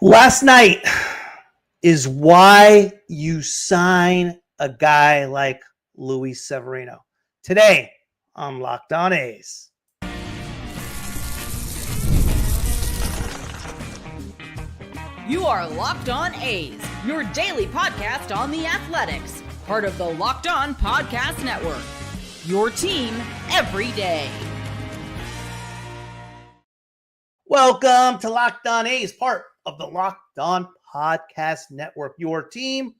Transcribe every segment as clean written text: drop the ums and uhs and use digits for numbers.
Last night is why you sign a guy like Luis Severino. Today, I'm Locked On A's. You are Locked On A's, your daily podcast on the Athletics, part of the Locked On Podcast Network. Your team every day. Welcome to Locked On A's, part of the Locked On Podcast Network, your team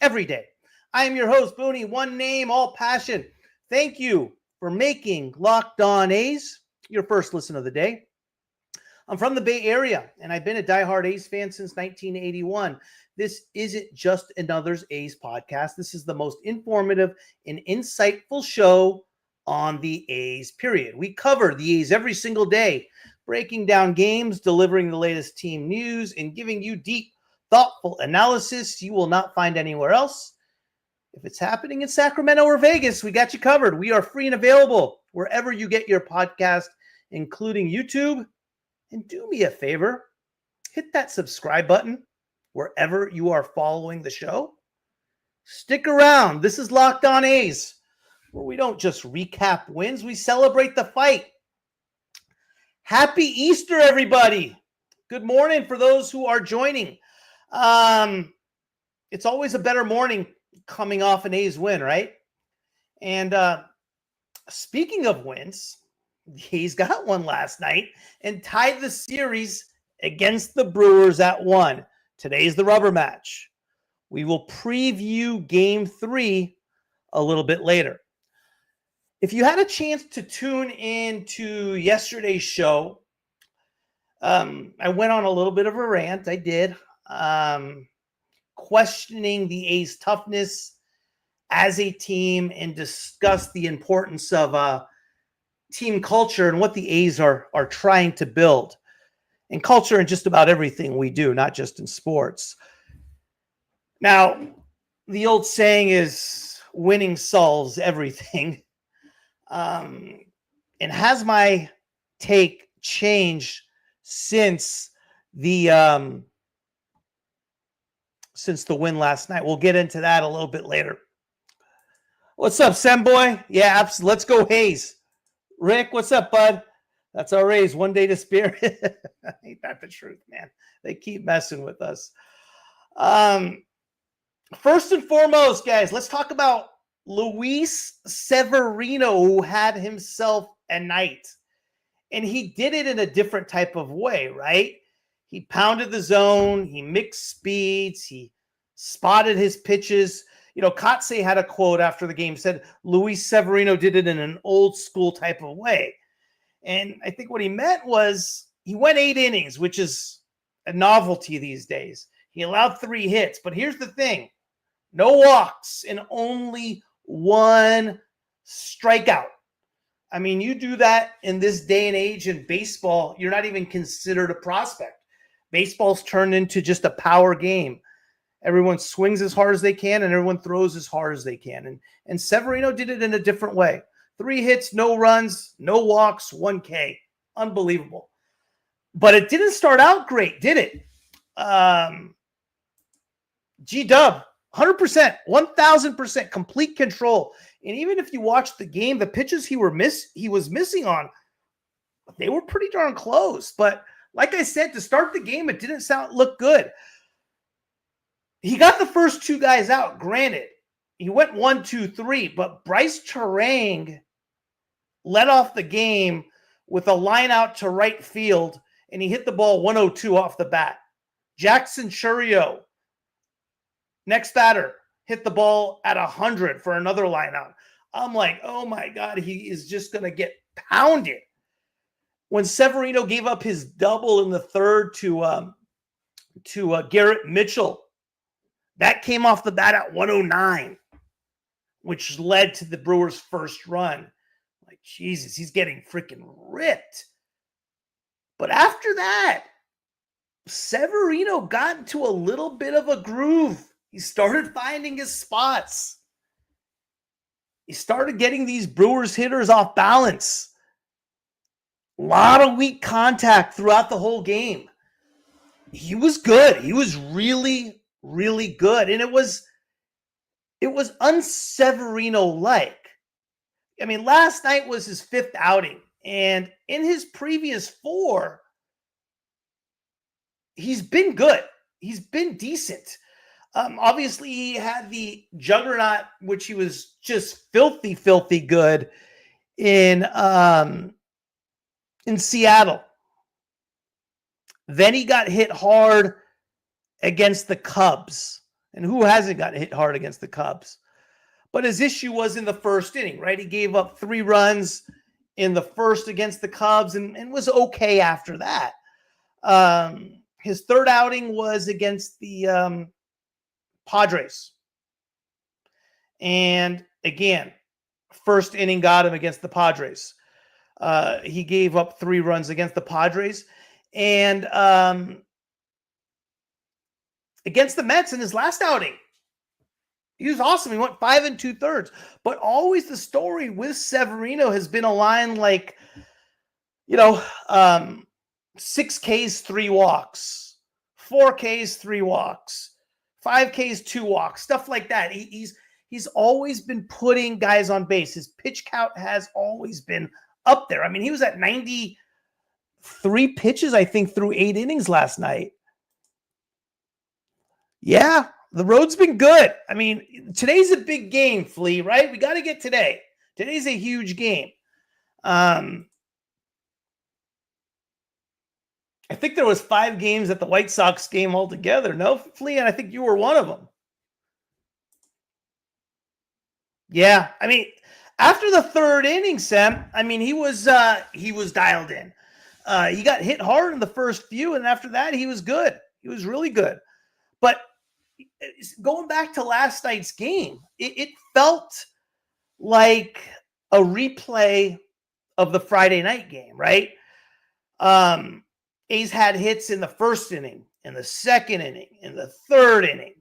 every day. I am your host, BOONEY, one name, all passion. Thank you for making Locked On A's your first listen of the day. I'm from the Bay Area, and I've been a diehard A's fan since 1981. This isn't just another A's podcast. This is the most informative and insightful show on the A's, period. We cover the A's every single day, breaking down games, delivering the latest team news, and giving you deep, thoughtful analysis you will not find anywhere else. If it's happening in Sacramento or Vegas, we got you covered. We are free and available wherever you get your podcast, including YouTube. And do me a favor, hit that subscribe button wherever you are following the show. Stick around. This is Locked On A's, where we don't just recap wins, we celebrate the fight. Happy Easter, everybody. Good morning for those who are joining. It's always a better morning coming off an A's win, right? And speaking of wins, he's got one last night and tied the series against the Brewers at 1. Today's the rubber match. We will preview Game 3 a little bit later. If you had a chance to tune in to yesterday's show, I went on a little bit of a rant. I did. Questioning the A's toughness as a team and discuss the importance of team culture and what the A's are trying to build. And culture in just about everything we do, not just in sports. Now, the old saying is winning solves everything. And has my take changed since the win last night? We'll get into that a little bit later. What's up, Sem boy? Yeah, absolutely. Let's go Hayes. Rick, what's up, bud? That's our A's. One day to spare. Ain't that the truth, man? They keep messing with us. First and foremost, guys, let's talk about Luis Severino, who had himself a night. And he did it in a different type of way, right? He pounded the zone. He mixed speeds. He spotted his pitches. You know, Kotze had a quote after the game, said Luis Severino did it in an old school type of way. And I think what he meant was he went 8 innings, which is a novelty these days. He allowed 3 hits. But here's the thing. No walks and only 1 strikeout. I mean, you do that in this day and age in baseball, you're not even considered a prospect. Baseball's turned into just a power game. Everyone swings as hard as they can, and everyone throws as hard as they can. And Severino did it in a different way. 3 hits, no runs, no walks, 1 K. Unbelievable. But it didn't start out great, did it? G-Dub, 100%, 1,000% complete control. And even if you watch the game, the pitches he was missing on, they were pretty darn close. But like I said, to start the game, it didn't look good. He got the first 2 guys out, granted. He went 1, 2, 3, but Bryce Terang led off the game with a line out to right field, and he hit the ball 102 off the bat. Jackson Chourio, next batter, hit the ball at 100 for another line out. I'm like, oh my God, he is just going to get pounded. When Severino gave up his double in the third to Garrett Mitchell, that came off the bat at 109, which led to the Brewers' first run. Like, Jesus, he's getting freaking ripped. But after that, Severino got into a little bit of a groove. He started finding his spots. He started getting these Brewers hitters off balance. A lot of weak contact throughout the whole game. he was good. He was really, really good. And it was un-Severino-like. I mean, last night was his 5th outing. And in his previous 4, he's been good. He's been decent. Obviously, he had the juggernaut, which he was just filthy, filthy good in Seattle. Then he got hit hard against the Cubs. And who hasn't got hit hard against the Cubs? But his issue was in the first inning, right? He gave up 3 runs in the first against the Cubs and was okay after that. His 3rd outing was against the Padres. And again, first inning got him against the Padres. He gave up 3 runs against the Padres. And against the Mets in his last outing, he was awesome. He went 5 2/3. But always the story with Severino has been a line like, 6 Ks, 3 walks, 4 Ks, 3 walks, 5 Ks, 2 walks, stuff like that. He's always been putting guys on base. His pitch count has always been up there. I mean, he was at 93 pitches, I think, through 8 innings last night. Yeah, the road's been good. I mean, today's a big game, Flea, right? We got to get today. Today's a huge game. I think there was 5 games at the White Sox game altogether. No, Flea, and I think you were one of them. Yeah, I mean, after the 3rd inning, Sam, I mean, he was dialed in. He got hit hard in the first few, and after that, he was good. He was really good. But going back to last night's game, it felt like a replay of the Friday night game, right? A's had hits in the 1st inning, in the 2nd inning, in the 3rd inning.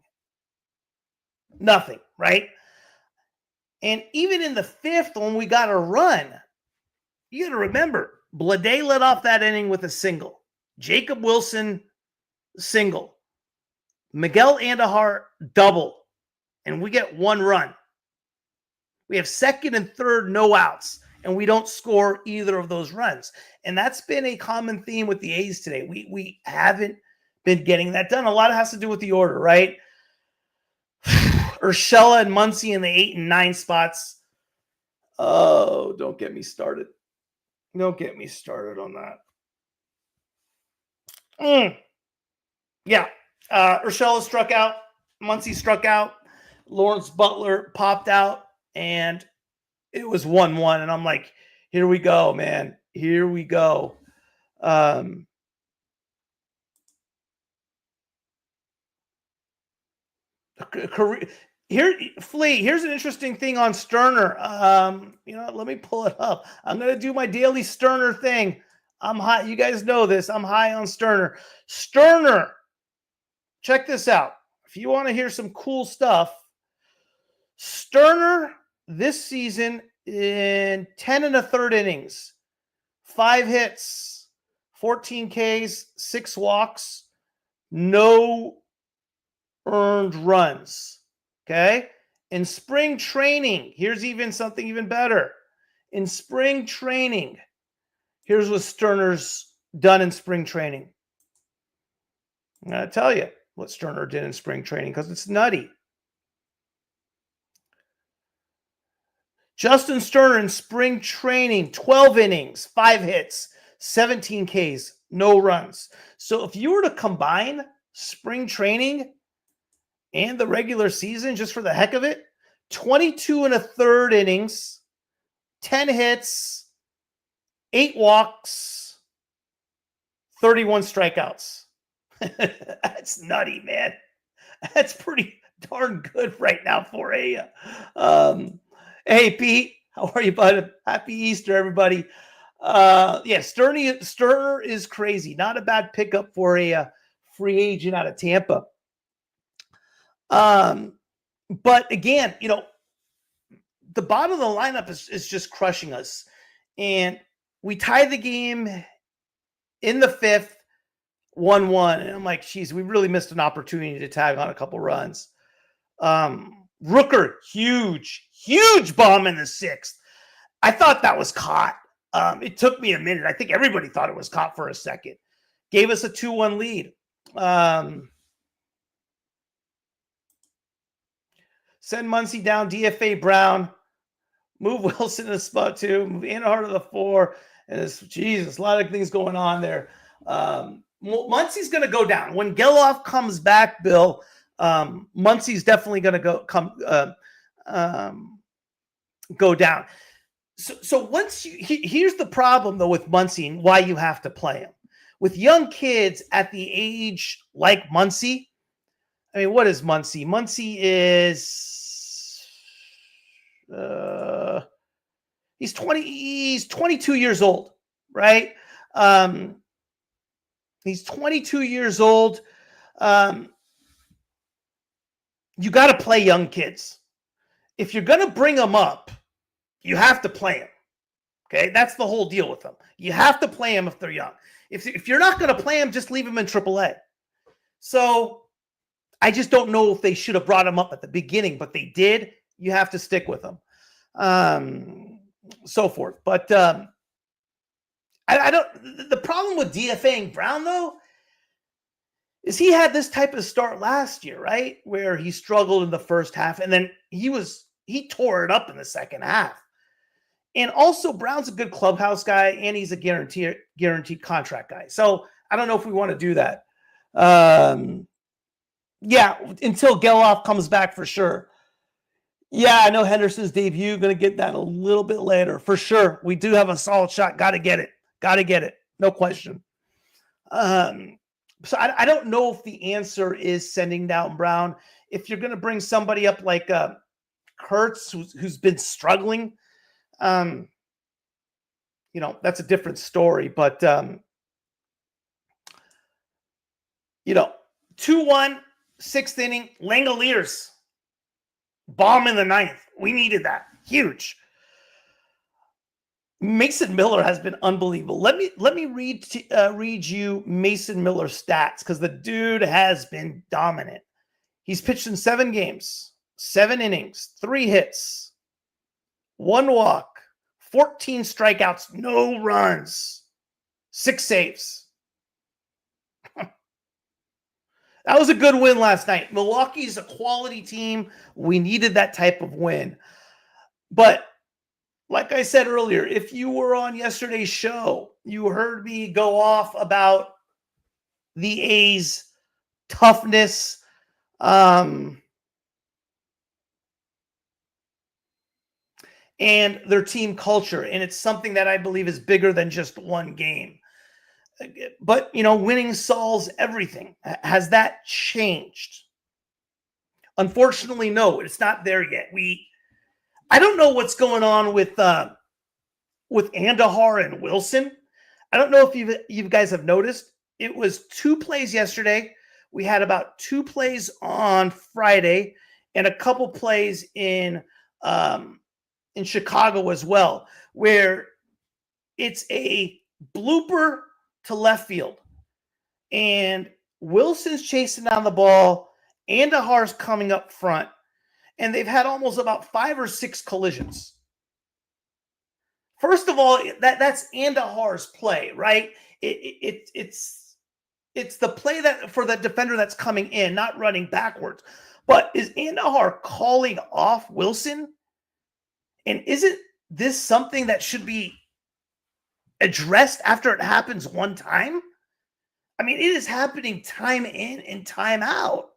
Nothing, right? And even in the 5th, when we got a run, you got to remember, Blade led off that inning with a single. Jacob Wilson, single. Miguel Andujar, double. And we get 1 run. We have 2nd and 3rd, no outs. And we don't score either of those runs. And that's been a common theme with the A's today. We haven't been getting that done. A lot has to do with the order, right? Urshela and Muncy in the 8 and 9 spots. Oh, don't get me started. Don't get me started on that. Yeah. Urshela struck out. Muncy struck out. Lawrence Butler popped out. And it was 1-1. And I'm like, here we go, man. Here we go. Flea, here's an interesting thing on Sterner. Let me pull it up. I'm going to do my daily Sterner thing. I'm high. You guys know this. I'm high on Sterner. Sterner, check this out. If you want to hear some cool stuff, Sterner this season in 10 1/3 innings, 5 hits, 14 Ks, 6 walks, no earned runs. Okay. In spring training, here's even something even better. In spring training, here's what Sterner's done in spring training. I'm going to tell you what Sterner did in spring training because it's nutty. Justin Sterner in spring training, 12 innings, 5 hits, 17 Ks, no runs. So if you were to combine spring training and the regular season, just for the heck of it, 22 1/3 innings, 10 hits, 8 walks, 31 strikeouts. That's nutty, man. That's pretty darn good right now for you. Hey, Pete, how are you, bud? Happy Easter, everybody. Sterner is crazy. Not a bad pickup for a free agent out of Tampa. But again, the bottom of the lineup is just crushing us. And we tied the game in the 5th. 1-1. And I'm like, geez, we really missed an opportunity to tag on a couple runs. Rooker, huge bomb in the 6th. I thought that was caught. It took me a minute. I think everybody thought it was caught for a second. Gave us a 2-1 lead. Send Muncy down, DFA Brown. Move Wilson to the spot 2. Move Anhart to the 4. And it's, Jesus, a lot of things going on there. Muncy's going to go down. When Geloff comes back, Bill, Muncy's definitely going to go down. So once here's the problem though with Muncy and why you have to play him. With young kids at the age like Muncy, I mean, what is Muncy? Muncy is he's 22 years old, right? He's 22 years old. You got to play young kids. If you're going to bring them up, you have to play them. Okay, that's the whole deal with them. You have to play them if they're young. If you're not going to play them, just leave them in AAA. So I just don't know if they should have brought them up at the beginning, but they did. You have to stick with them, so forth. But I don't. The problem with DFAing Brown though is he had this type of start last year, right, where he struggled in the first half, and then he tore it up in the second half. And also, Brown's a good clubhouse guy, and he's a guaranteed contract guy. So I don't know if we want to do that. Yeah, until Geloff comes back for sure. Yeah, I know Henderson's debut. Going to get that a little bit later for sure. We do have a solid shot. Got to get it. No question. So I don't know if the answer is sending down Brown. If you're going to bring somebody up like Kurtz, who's been struggling, that's a different story. But 2-1, 6th inning, Langeliers bomb in the 9th. We needed that. Huge. Mason Miller has been unbelievable. Let me read you Mason Miller's stats because the dude has been dominant. He's pitched in 7 games, 7 innings, 3 hits, 1 walk, 14 strikeouts, no runs, 6 saves. That was a good win last night. Milwaukee's a quality team. We needed that type of win. But like I said earlier, if you were on yesterday's show, you heard me go off about the A's toughness. And their team culture. And it's something that I believe is bigger than just one game. But, winning solves everything. Has that changed? Unfortunately, no, it's not there yet. I don't know what's going on with Andahar and Wilson. I don't know if you guys have noticed. It was 2 plays yesterday. We had about 2 plays on Friday and a couple plays in Chicago as well, where it's a blooper to left field. And Wilson's chasing down the ball. Andahar's coming up front. And they've had almost about 5 or 6 collisions. First of all, that's Andahar's play, right? It's the play that for the defender that's coming in, not running backwards. But is Andahar calling off Wilson? And isn't this something that should be addressed after it happens one time? I mean, it is happening time in and time out.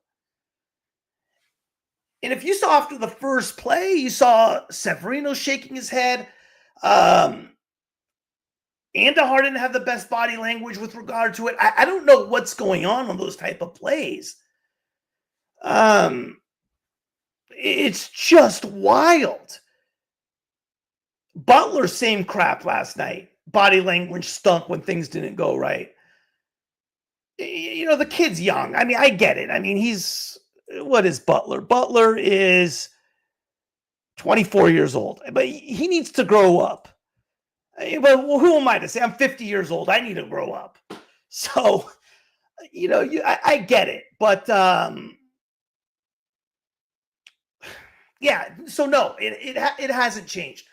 And if you saw after the first play, you saw Severino shaking his head. Andahar didn't have the best body language with regard to it. I don't know what's going on those type of plays. It's just wild. Butler, same crap last night. Body language stunk when things didn't go right. The kid's young. I mean, I get it. I mean, what is Butler? Butler is 24 years old, but he needs to grow up. But who am I to say? I'm 50 years old. I need to grow up. So I get it, but yeah. So no, it hasn't changed.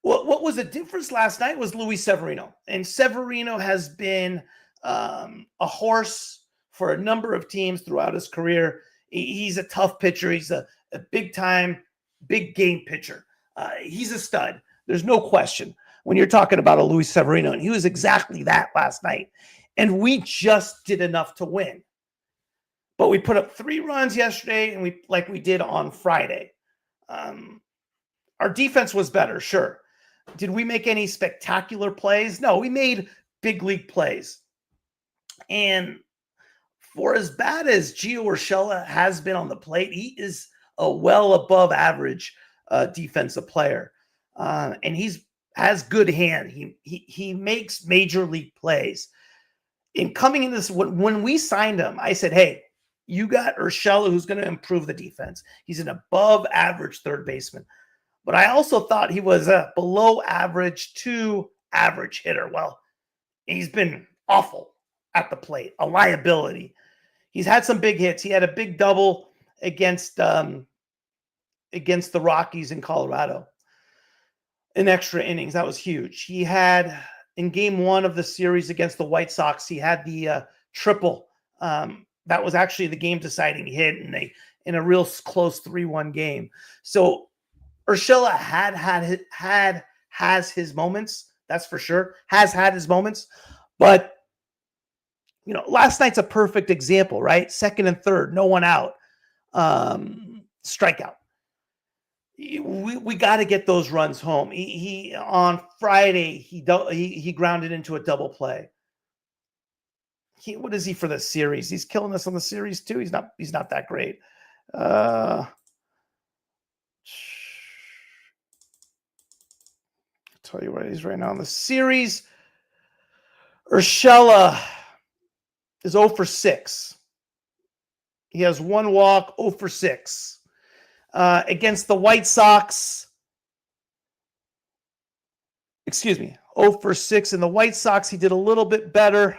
What was the difference last night was Luis Severino, and Severino has been a horse for a number of teams throughout his career. He's a tough pitcher. He's a big time, big game pitcher. He's a stud. There's no question when you're talking about a Luis Severino, and he was exactly that last night. And we just did enough to win. But we put up 3 runs yesterday, and we did on Friday. Our defense was better, sure. Did we make any spectacular plays? No, we made big league plays. And for as bad as Gio Urshela has been on the plate, he is a well above average defensive player. And has good hand. He makes major league plays. In coming into this, when we signed him, I said, hey, you got Urshela, who's going to improve the defense. He's an above average third baseman. But I also thought he was a below average to average hitter. Well, he's been awful at the plate, a liability. He's had some big hits. He had a big double against the Rockies in Colorado in extra innings. That was huge. He had, in game 1 of the series against the White Sox, he had the triple. That was actually the game deciding hit in a real close 3-1 game. So Urshela has his moments. That's for sure. Has had his moments. But, last night's a perfect example, right? 2nd and 3rd, no one out. Strikeout. We got to get those runs home. He on Friday, he grounded into a double play. What is he for the series? He's killing us on the series too. He's not that great. Tell you what it is right now in the series. Urshela is 0 for 6. He has 1 walk, 0 for 6. Against the White Sox. Excuse me, 0 for 6. In the White Sox, he did a little bit better.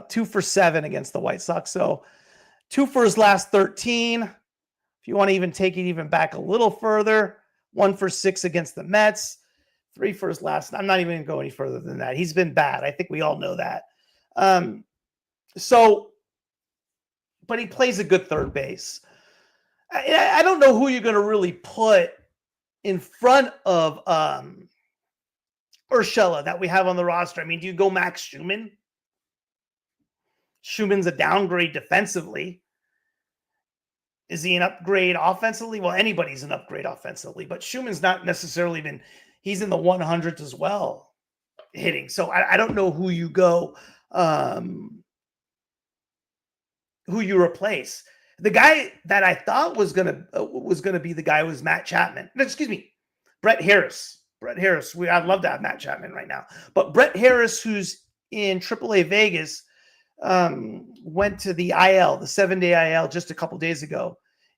2 for 7 against the White Sox. So 2 for his last 13. If you want to even take it even back a little further, 1 for 6 against the Mets. 3 for his last. I'm not even going to go any further than that. He's been bad. I think we all know that. But he plays a good third base. I don't know who you're going to really put in front of Urshela that we have on the roster. I mean, do you go Max Schumann? Schumann's a downgrade defensively. Is he an upgrade offensively? Well, anybody's an upgrade offensively, but Schumann's not necessarily been. He's in the 100s as well, hitting. So I don't know who you go, who you replace. The guy that I thought was gonna be the guy was Matt Chapman. No, excuse me, Brett Harris. Brett Harris. I'd love to have Matt Chapman right now, but Brett Harris, who's in AAA Vegas, went to the IL, the 7-day IL, just a couple days ago.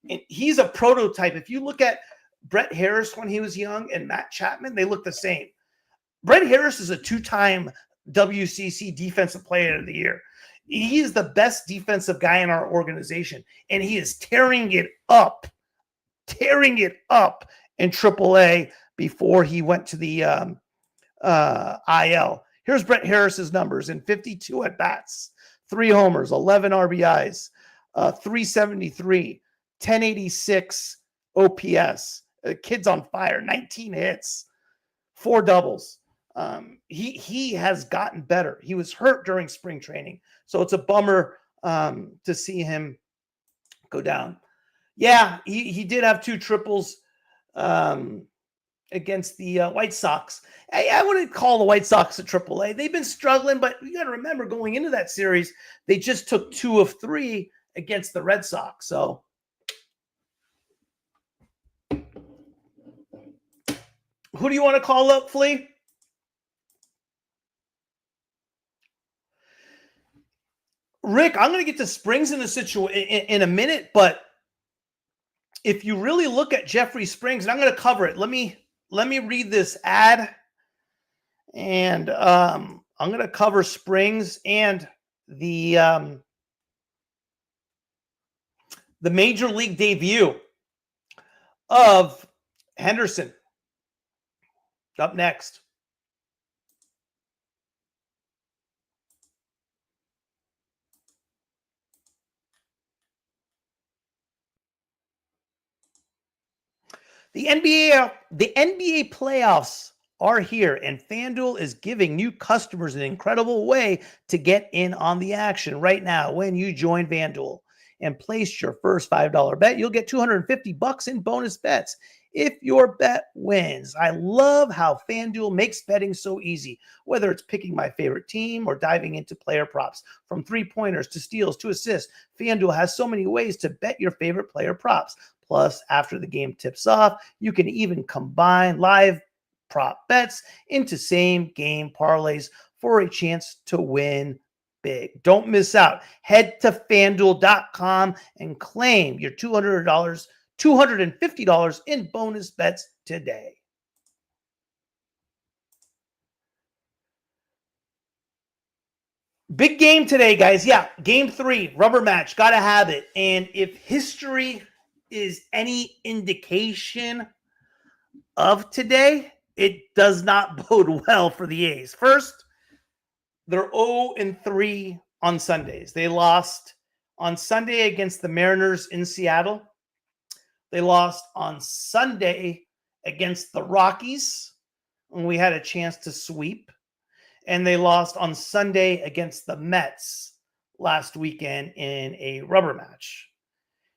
And he's a prototype. If you look at Brett Harris when he was young and Matt Chapman, they look the same. Brett Harris is a 2-time WCC Defensive Player of the Year. He is the best defensive guy in our organization, and he is tearing it up in AAA before he went to the IL. Here's Brett Harris's numbers in 52 at-bats, 3 homers, 11 RBIs, 373, 1086 OPS. Kid's on fire, 19 hits, 4 doubles. He has gotten better. He was hurt during spring training, so it's a bummer to see him go down. Yeah, he did have 2 triples against the White Sox. I wouldn't call the White Sox a AAA. They've been struggling, but you got to remember going into that series, they just took 2 of 3 against the Red Sox. So who do you want to call up, Flea? Rick, I'm going to get to Springs in a minute, but if you really look at Jeffrey Springs, and I'm going to cover it, let me read this ad, and I'm going to cover Springs and the the major league debut of Henderson. Up next. The NBA playoffs are here, and FanDuel is giving new customers an incredible way to get in on the action right now. When you join FanDuel and place your first $5 bet, you'll get $250 in bonus bets if your bet wins. I love how FanDuel makes betting so easy, whether it's picking my favorite team or diving into player props. From three-pointers to steals to assists, FanDuel has so many ways to bet your favorite player props. Plus, after the game tips off, you can even combine live prop bets into same game parlays for a chance to win big. Don't miss out. Head to FanDuel.com and claim your $250 in bonus bets today. Big game today, guys. Yeah, game 3, rubber match. Got to have it. And if history is any indication of today, it does not bode well for the A's. First, they're 0-3 on Sundays. They lost on Sunday against the Mariners in Seattle. They lost on Sunday against the Rockies when we had a chance to sweep. And they lost on Sunday against the Mets last weekend in a rubber match.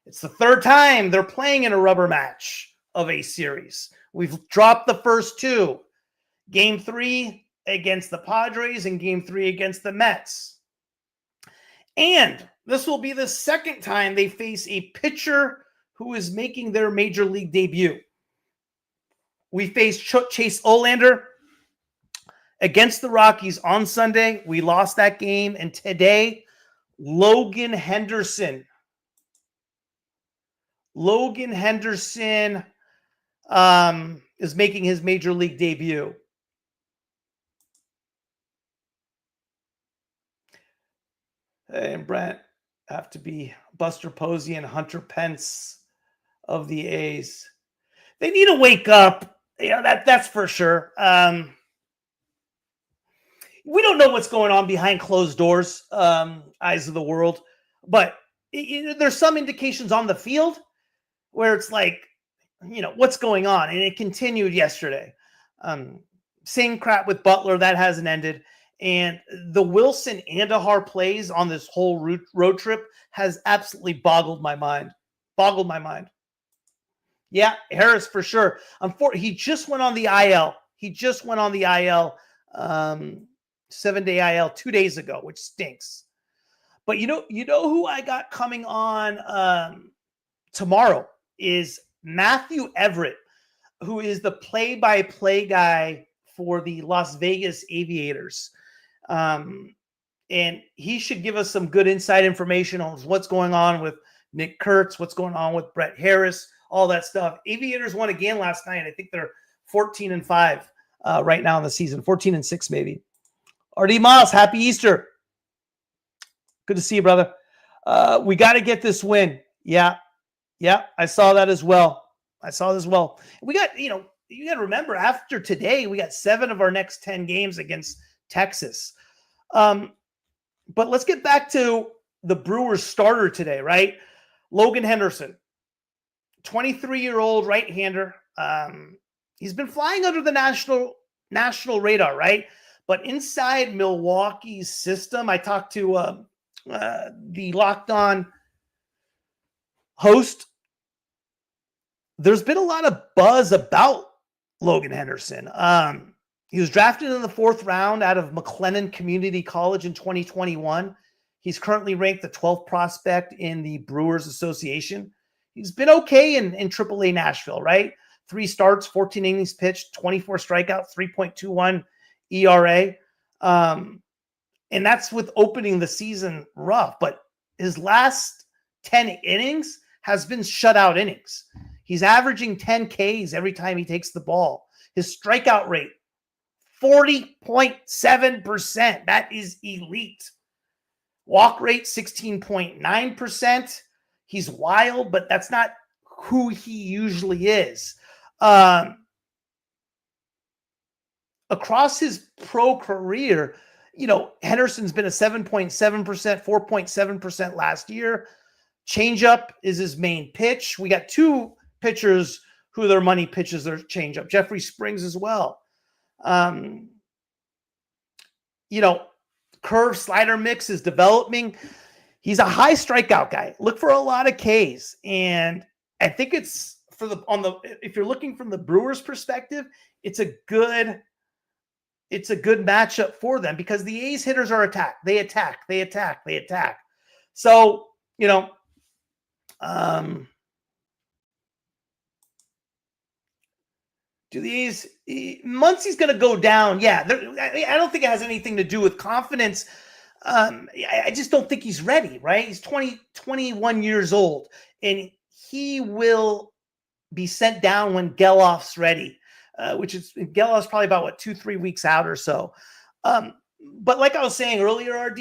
It's the third time they're playing in a rubber match of a series. We've dropped the first 2. Game 3 against the Padres and game 3 against the Mets. And this will be the second time they face a pitcher who is making their major league debut. We faced Chase Olander against the Rockies on Sunday. We lost that game. And today, Logan Henderson is making his major league debut. And Brent have to be Buster Posey and Hunter Pence of the A's. They need to wake up. That's for sure. We don't know what's going on behind closed doors, eyes of the world, but there's some indications on the field where it's like, what's going on? And it continued yesterday. Same crap with Butler. That hasn't ended. And the Wilson Andahar plays on this whole road trip has absolutely boggled my mind. Yeah, Harris for sure. He just went on the IL. 7-day IL 2 days ago, which stinks. But you know who I got coming on tomorrow is Matthew Everett, who is the play-by-play guy for the Las Vegas Aviators. And he should give us some good inside information on what's going on with Nick Kurtz, what's going on with Brett Harris, all that stuff. Aviators won again last night. I think they're 14-5 right now in the season, 14-6 maybe. RD Miles, happy Easter. Good to see you, brother. We got to get this win. Yeah, I saw that as well. We got, you got to remember, after today, we got 7 of our next 10 games against Texas. But let's get back to the Brewers starter today, right? Logan Henderson, 23-year-old right-hander. He's been flying under the national radar, right? But inside Milwaukee's system, I talked to the Locked On host. There's been a lot of buzz about Logan Henderson. He was drafted in the 4th round out of McLennan Community College in 2021. He's currently ranked the 12th prospect in the Brewers Association. He's been okay in AAA Nashville, right? 3 starts, 14 innings pitched, 24 strikeouts, 3.21 ERA. And that's with opening the season rough. But his last 10 innings has been shutout innings. He's averaging 10 Ks every time he takes the ball. His strikeout rate, 40.7%. That is elite. Walk rate, 16.9%. He's wild, but that's not who he usually is. Across his pro career, Henderson's been a 7.7%, 4.7% last year. Changeup is his main pitch. We got two pitchers who their money pitches their changeup. Jeffrey Springs as well. Curve slider mix is developing. He's a high strikeout guy. Look for a lot of Ks. And I think it's if you're looking from the Brewers perspective, it's a good matchup for them because the A's hitters are attack. They attack. So, do these Muncy's going to go down? Yeah, I don't think it has anything to do with confidence. I just don't think he's ready, right? He's 21 years old, and he will be sent down when Gelof's ready, which is Gelof's probably about 2-3 weeks out or so. But like I was saying earlier, RD,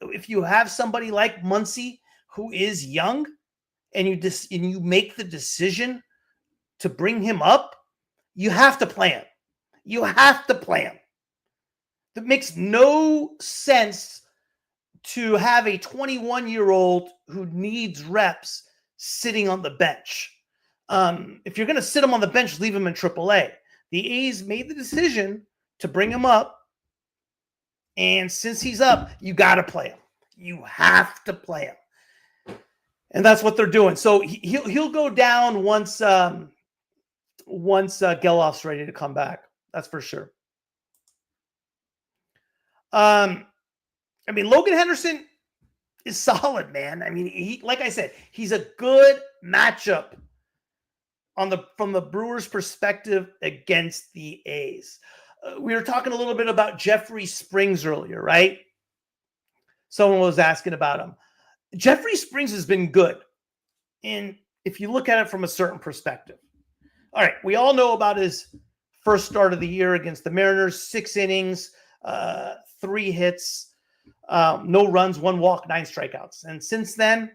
if you have somebody like Muncy who is young, and you make the decision to bring him up, you have to play him. It makes no sense to have a 21-year-old who needs reps sitting on the bench. If you're going to sit him on the bench, leave him in AAA. The A's made the decision to bring him up, and since he's up, you got to play him. You have to play him, and that's what they're doing. So he'll go down once Gelof's ready to come back. That's for sure. Logan Henderson is solid, man. Like I said, he's a good matchup from the Brewers' perspective against the A's. We were talking a little bit about Jeffrey Springs earlier, right? Someone was asking about him. Jeffrey Springs has been good, and if you look at it from a certain perspective. All right, we all know about his first start of the year against the Mariners, 6 innings, 3 hits, no runs, 1 walk, 9 strikeouts. And since then,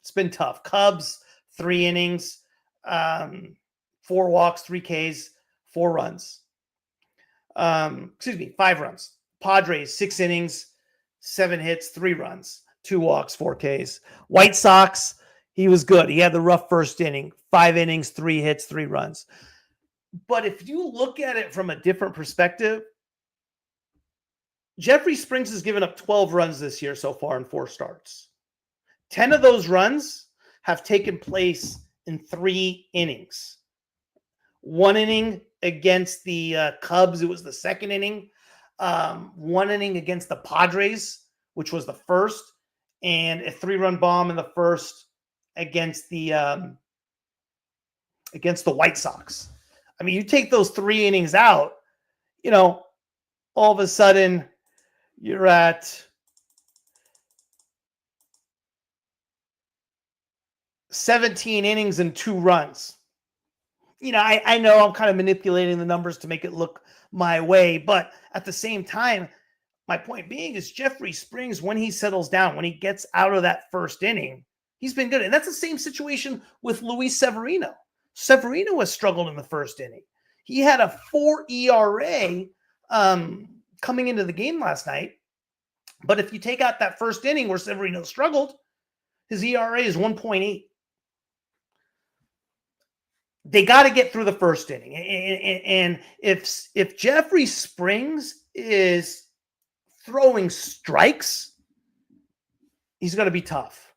it's been tough. Cubs, 3 innings, 4 walks, 3 Ks, 4 runs. 5 runs. Padres, 6 innings, 7 hits, 3 runs, 2 walks, 4 Ks. White Sox, he was good. He had the rough first inning, 5 innings, 3 hits, 3 runs. But if you look at it from a different perspective, Jeffrey Springs has given up 12 runs this year so far in 4 starts. 10 of those runs have taken place in 3 innings. 1 inning against the Cubs, it was the 2nd inning. 1 inning against the Padres, which was the 1st, and a 3-run bomb in the 1st against the White Sox. You take those 3 innings out, all of a sudden you're at 17 innings and 2 runs. I know I'm kind of manipulating the numbers to make it look my way, but at the same time, my point being is Jeffrey Springs, when he settles down, when he gets out of that first inning, he's been good. And that's the same situation with Luis Severino. Severino has struggled in the first inning. He had a 4 ERA coming into the game last night. But if you take out that first inning where Severino struggled, his ERA is 1.8. They got to get through the first inning. And if Jeffrey Springs is throwing strikes, he's going to be tough.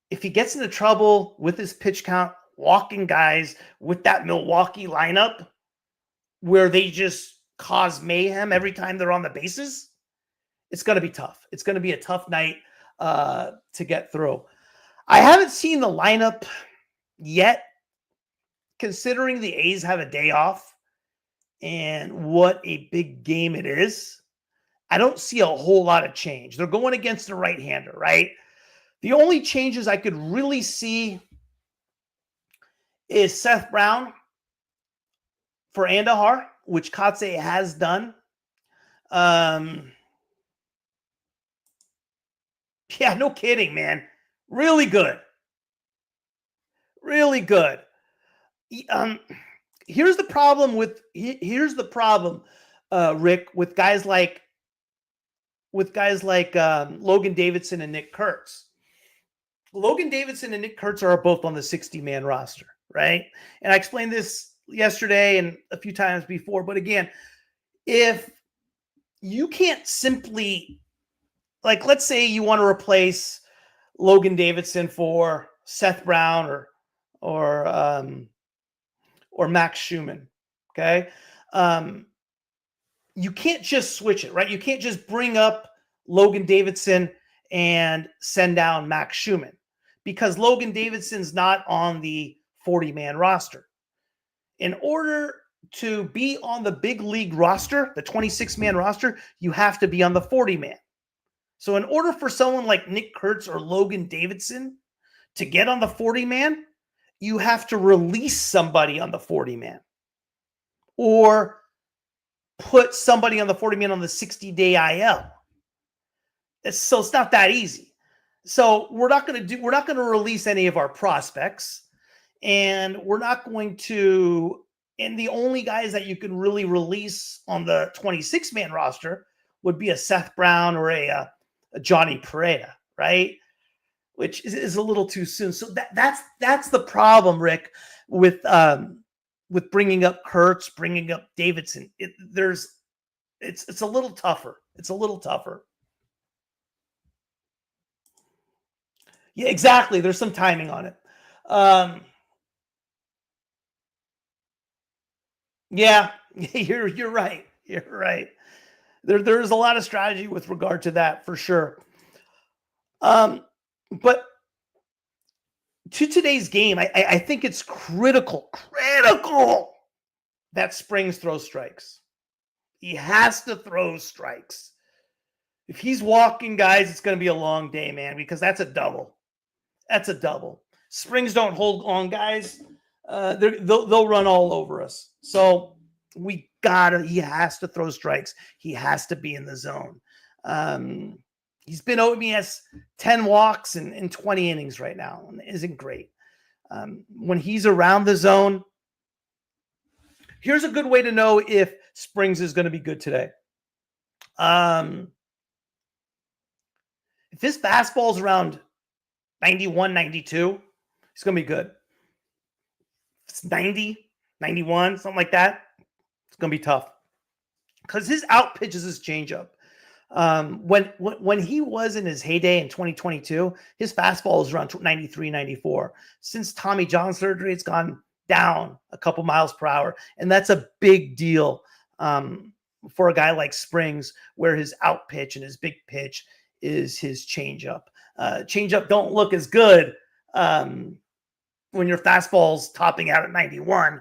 If he gets into trouble with his pitch count, walking guys with that Milwaukee lineup where they just cause mayhem every time they're on the bases, it's going to be tough. It's going to be a tough night to get through. I haven't seen the lineup yet, considering the A's have a day off and what a big game it is. I don't see a whole lot of change. They're going against a right-hander, right? The only changes I could really see is Seth Brown for Andahar, which Katse has done. Yeah, no kidding, man. Really good. Really good. Here's the problem, Rick, with guys like Logan Davidson and Nick Kurtz. Logan Davidson and Nick Kurtz are both on the 60-man roster, right? And I explained this yesterday and a few times before, but again, if you can't simply, like, let's say you want to replace Logan Davidson for Seth Brown or Max Schumann, okay? You can't just switch it, right? You can't just bring up Logan Davidson and send down Max Schumann, because Logan Davidson's not on the 40-man roster. In order to be on the big league roster, the 26-man roster, you have to be on the 40-man. So in order for someone like Nick Kurtz or Logan Davidson to get on the 40-man, you have to release somebody on the 40-man or put somebody on the 40-man on the 60-day IL. So it's not that easy. So we're not going to release any of our prospects, and we're not going to, and the only guys that you can really release on the 26-man roster would be a Seth Brown or a Johnny Pereira, right? Which is a little too soon. So that's the problem, Rick, with bringing up Kurtz, bringing up Davidson. It's a little tougher. It's a little tougher. Yeah, exactly. There's some timing on it. Yeah, you're right. You're right. There's a lot of strategy with regard to that for sure. But to today's game, I think it's critical that Springs throws strikes. He has to throw strikes. If he's walking guys, it's going to be a long day, man, because that's a double. That's a double. Springs don't hold on guys. They'll run all over us. So he has to throw strikes. He has to be in the zone. He's been OBS 10 walks in 20 innings right now. And isn't great. When he's around the zone, here's a good way to know if Springs is going to be good today. If his fastball's around 91, 92, he's going to be good. If it's 90, 91, something like that, it's going to be tough. Because his out pitch is his changeup. When he was in his heyday in 2022, his fastball was around 93, 94. Since Tommy John surgery, it's gone down a couple miles per hour. And that's a big deal for a guy like Springs, where his out pitch and his big pitch is his changeup. Changeup don't look as good when your fastball's topping out at 91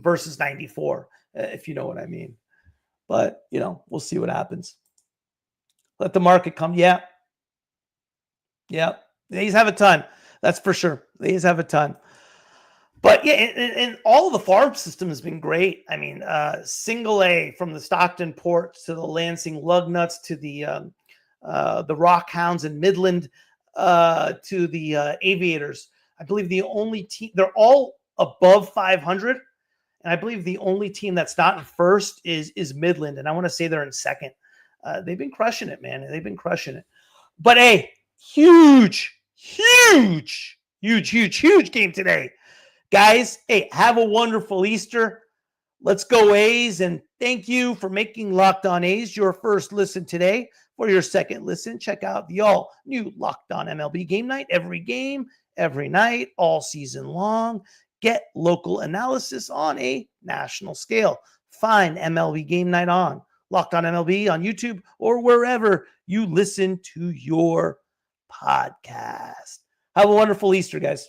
versus 94, if you know what I mean. But, we'll see what happens. Let the market come. Yeah. These have a ton. That's for sure. These have a ton. But, yeah, and all of the farm system has been great. I mean, single A from the Stockton Ports to the Lansing Lugnuts to the Rockhounds in Midland to the Aviators. I believe the only team, they're all above 500. And I believe the only team that's not in first is Midland. And I want to say they're in second. They've been crushing it, man. They've been crushing it. But hey, huge game today. Guys, hey, have a wonderful Easter. Let's go A's. And thank you for making Locked On A's your first listen today. For your second listen, check out the all-new Locked On MLB Game Night. Every game, every night, all season long. Get local analysis on a national scale. Find MLB Game Night on Locked On MLB on YouTube or wherever you listen to your podcast. Have a wonderful Easter, guys.